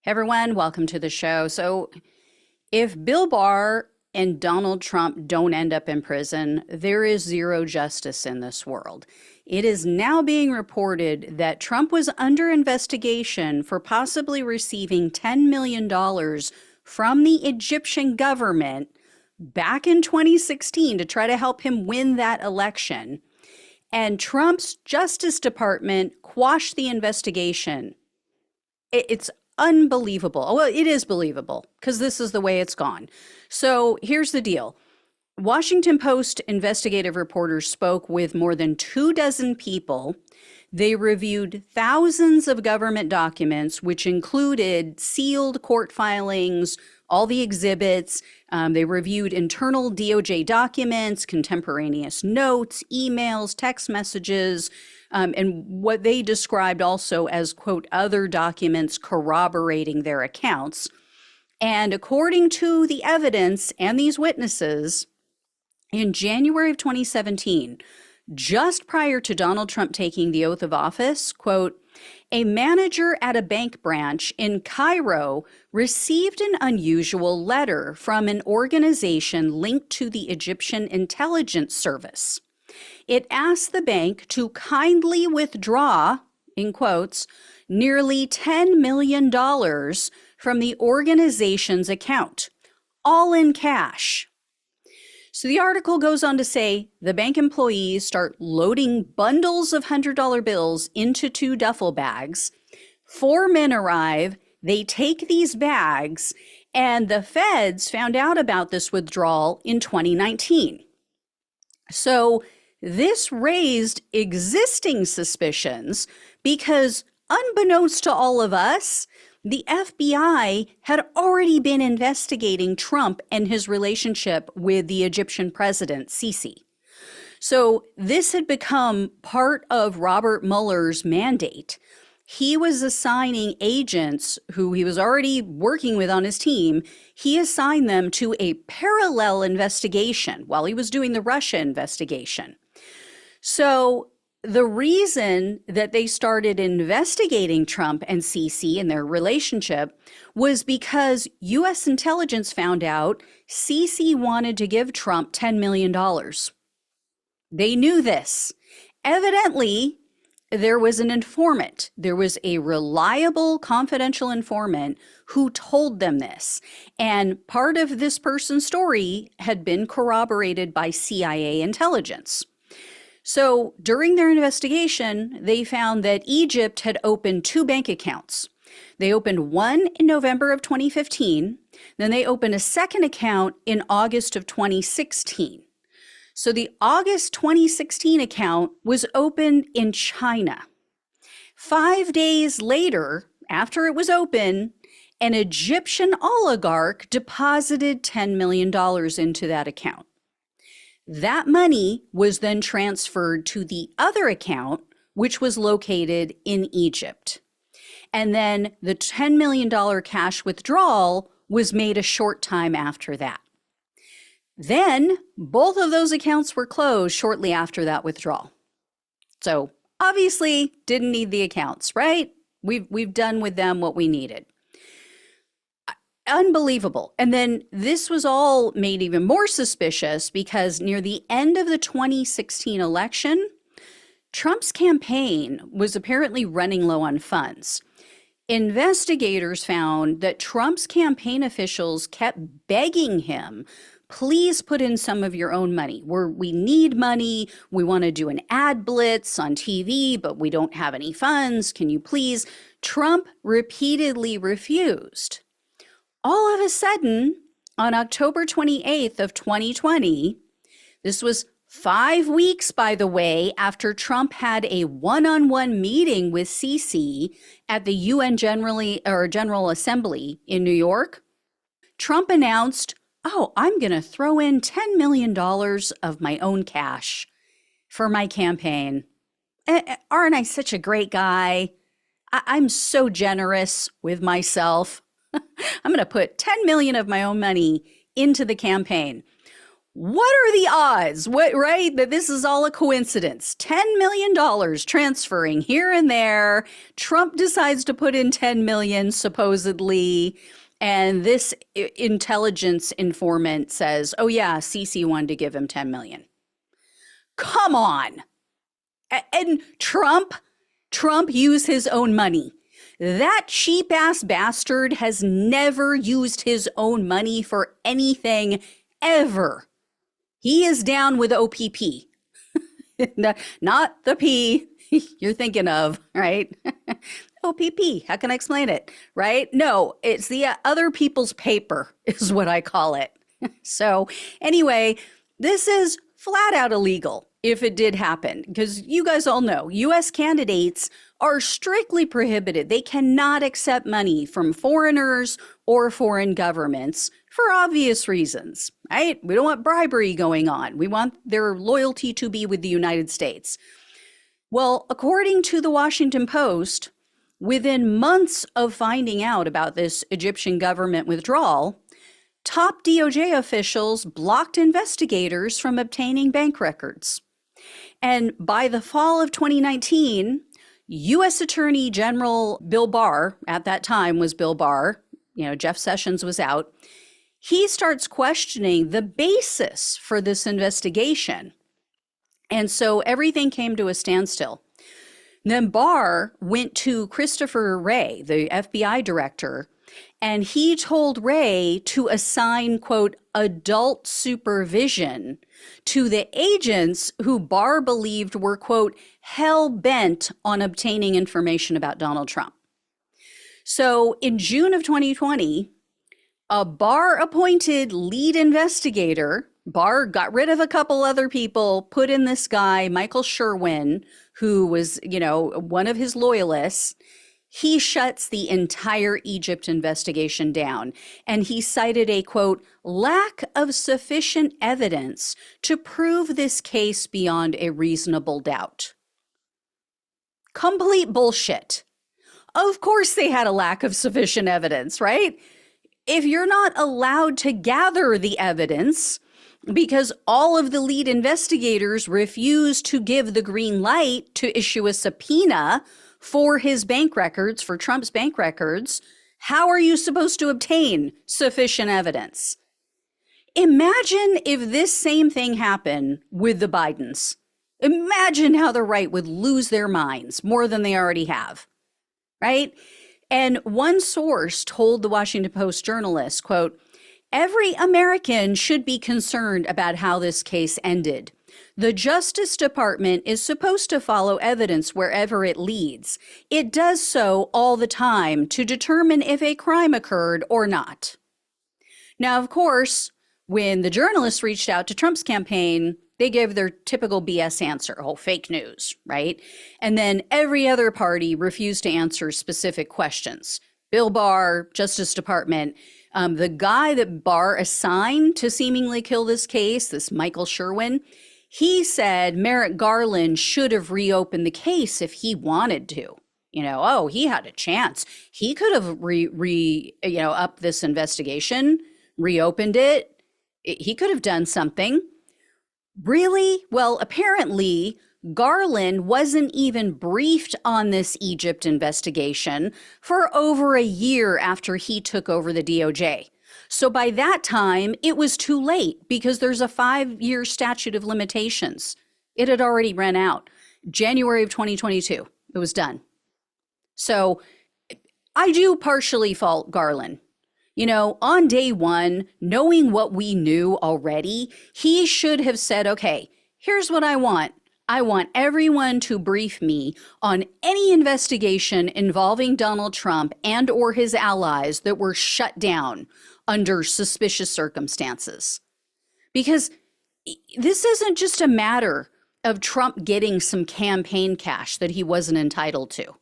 Hey everyone, welcome to the show. So, if Bill Barr and Donald Trump don't end up in prison, there is zero justice in this world. It is now being reported that Trump was under investigation for possibly receiving $10 million from the Egyptian government back in 2016 to try to help him win that election. And Trump's Justice Department quashed the investigation. It's unbelievable. Well, it is believable because this is the way it's gone. So here's the deal. Washington Post investigative reporters spoke with more than 24 people. They reviewed thousands of government documents, which included sealed court filings, all the exhibits. They reviewed internal DOJ documents, contemporaneous notes, emails, text messages, and what they described also as, quote, other documents corroborating their accounts. And according to the evidence and these witnesses, in January of 2017, just prior to Donald Trump taking the oath of office, quote, a manager at a bank branch in Cairo received an unusual letter from an organization linked to the Egyptian intelligence service. It asked the bank to kindly withdraw, in quotes, nearly $10 million from the organization's account, all in cash. So the article goes on to say the bank employees start loading bundles of $100 bills into 2 duffel bags. 4 men arrive, they take these bags, and the feds found out about this withdrawal in 2019. So this raised existing suspicions because, unbeknownst to all of us, the FBI had already been investigating Trump and his relationship with the Egyptian president, Sisi. So this had become part of Robert Mueller's mandate. He was assigning agents who he was already working with on his team. He assigned them to a parallel investigation while he was doing the Russia investigation. So the reason that they started investigating Trump and Sisi and their relationship was because U.S. intelligence found out Sisi wanted to give Trump $10 million. They knew this. Evidently, there was an informant. There was a reliable, confidential informant who told them this. And part of this person's story had been corroborated by CIA intelligence. So during their investigation, they found that Egypt had opened 2 bank accounts. They opened one in November of 2015, then they opened a second account in August of 2016. So the August 2016 account was opened in China. 5 days later, after it was open, an Egyptian oligarch deposited $10 million into that account. That money was then transferred to the other account, which was located in Egypt. And then the $10 million cash withdrawal was made a short time after that. Then both of those accounts were closed shortly after that withdrawal. So obviously didn't need the accounts, right? We've done with them what we needed. Unbelievable. And then this was all made even more suspicious because near the end of the 2016 election, Trump's campaign was apparently running low on funds. Investigators found that Trump's campaign officials kept begging him, please put in some of your own money. We need money. We want to do an ad blitz on TV, but we don't have any funds. Can you please? Trump repeatedly refused. All of a sudden, on October 28th of 2020, this was 5 weeks, by the way, after Trump had a one-on-one meeting with Sisi at the UN General Assembly in New York, Trump announced, oh, I'm going to throw in $10 million of my own cash for my campaign. Aren't I such a great guy? I'm so generous with myself. I'm going to put $10 million of my own money into the campaign. What are the odds? Right? That this is all a coincidence. $10 million transferring here and there. Trump decides to put in 10 million supposedly. And this intelligence informant says, oh yeah, Sisi wanted to give him 10 million. Come on. And Trump used his own money. That cheap ass bastard has never used his own money for anything ever. He is down with OPP, not the P you're thinking of, right? OPP, how can I explain it, right? No, it's the other people's paper is what I call it. So anyway, this is flat out illegal if it did happen, because you guys all know U.S. candidates are strictly prohibited. They cannot accept money from foreigners or foreign governments for obvious reasons, right? We don't want bribery going on. We want their loyalty to be with the United States. Well, according to the Washington Post, within months of finding out about this Egyptian government withdrawal, top DOJ officials blocked investigators from obtaining bank records. And by the fall of 2019, U.S. Attorney General Bill Barr, at that time was Bill Barr, Jeff Sessions was out, he starts questioning the basis for this investigation. And so everything came to a standstill. Then Barr went to Christopher Wray, the FBI director, and he told Wray to assign, quote, adult supervision to the agents who Barr believed were, quote, hell-bent on obtaining information about Donald Trump. So in June of 2020, a Barr-appointed lead investigator, Barr got rid of a couple other people, put in this guy, Michael Sherwin, who was, one of his loyalists. He shuts the entire Egypt investigation down, and he cited a, quote, lack of sufficient evidence to prove this case beyond a reasonable doubt. Complete bullshit. Of course they had a lack of sufficient evidence, right? If you're not allowed to gather the evidence because all of the lead investigators refused to give the green light to issue a subpoena for his bank records, for Trump's bank records, how are you supposed to obtain sufficient evidence? Imagine if this same thing happened with the Bidens. Imagine how the right would lose their minds more than they already have, right? And one source told the Washington Post journalist, quote, every American should be concerned about how this case ended. The Justice Department is supposed to follow evidence wherever it leads. It does so all the time to determine if a crime occurred or not. Now, of course, when the journalists reached out to Trump's campaign, they gave their typical BS answer, fake news, right? And then every other party refused to answer specific questions. Bill Barr, Justice Department, the guy that Barr assigned to seemingly kill this case, this Michael Sherwin, he said Merrick Garland should have reopened the case if he wanted to. He had a chance. He could have upped this investigation, reopened it. He could have done something. Really? Well, apparently, Garland wasn't even briefed on this Egypt investigation for over a year after he took over the DOJ. So by that time, it was too late because there's a 5-year statute of limitations. It had already run out. January of 2022, it was done. So I do partially fault Garland. On day one, knowing what we knew already, he should have said, okay, here's what I want. I want everyone to brief me on any investigation involving Donald Trump and or his allies that were shut down under suspicious circumstances. Because this isn't just a matter of Trump getting some campaign cash that he wasn't entitled to.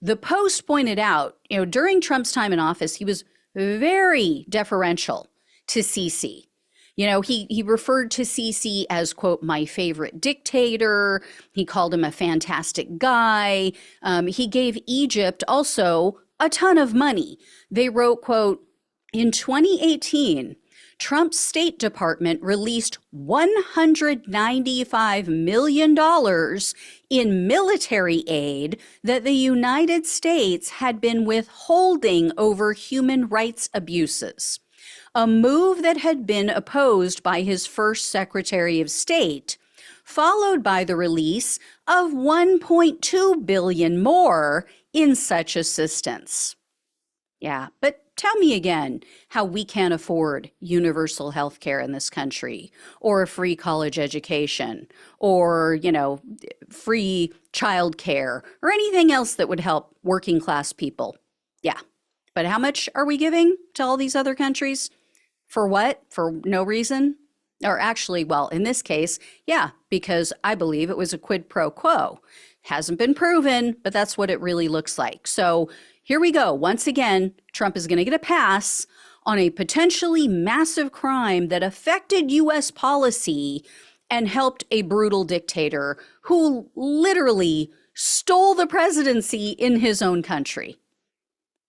The Post pointed out, during Trump's time in office, he was very deferential to Sisi. He referred to Sisi as, quote, my favorite dictator. He called him a fantastic guy. He gave Egypt also a ton of money. They wrote, quote, in 2018, Trump's State Department released $195 million in military aid that the United States had been withholding over human rights abuses, a move that had been opposed by his first Secretary of State, followed by the release of $1.2 billion more in such assistance. Yeah, but tell me again how we can't afford universal health care in this country, or a free college education, or, free child care, or anything else that would help working class people. Yeah, but how much are we giving to all these other countries? For what? For no reason? Or actually, well, in this case, yeah, because I believe it was a quid pro quo. Hasn't been proven, but that's what it really looks like. So here we go. Once again, Trump is going to get a pass on a potentially massive crime that affected U.S. policy and helped a brutal dictator who literally stole the presidency in his own country.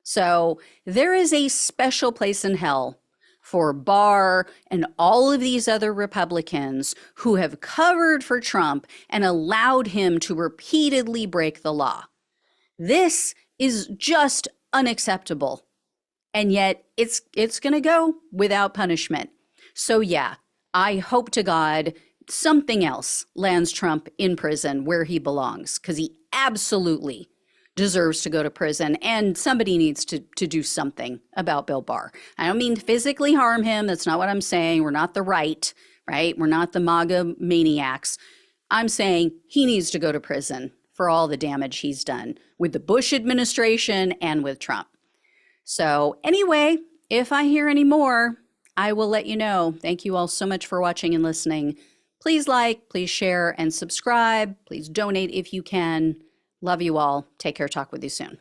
So there is a special place in hell for Barr and all of these other Republicans who have covered for Trump and allowed him to repeatedly break the law. This is just unacceptable. And yet it's going to go without punishment. So yeah, I hope to God something else lands Trump in prison where he belongs, because he absolutely deserves to go to prison, and somebody needs to do something about Bill Barr. I don't mean to physically harm him. That's not what I'm saying. We're not the right? We're not the MAGA maniacs. I'm saying he needs to go to prison for all the damage he's done with the Bush administration and with Trump. So anyway, if I hear any more, I will let you know. Thank you all so much for watching and listening. Please like, please share, and subscribe. Please donate if you can. Love you all. Take care. Talk with you soon.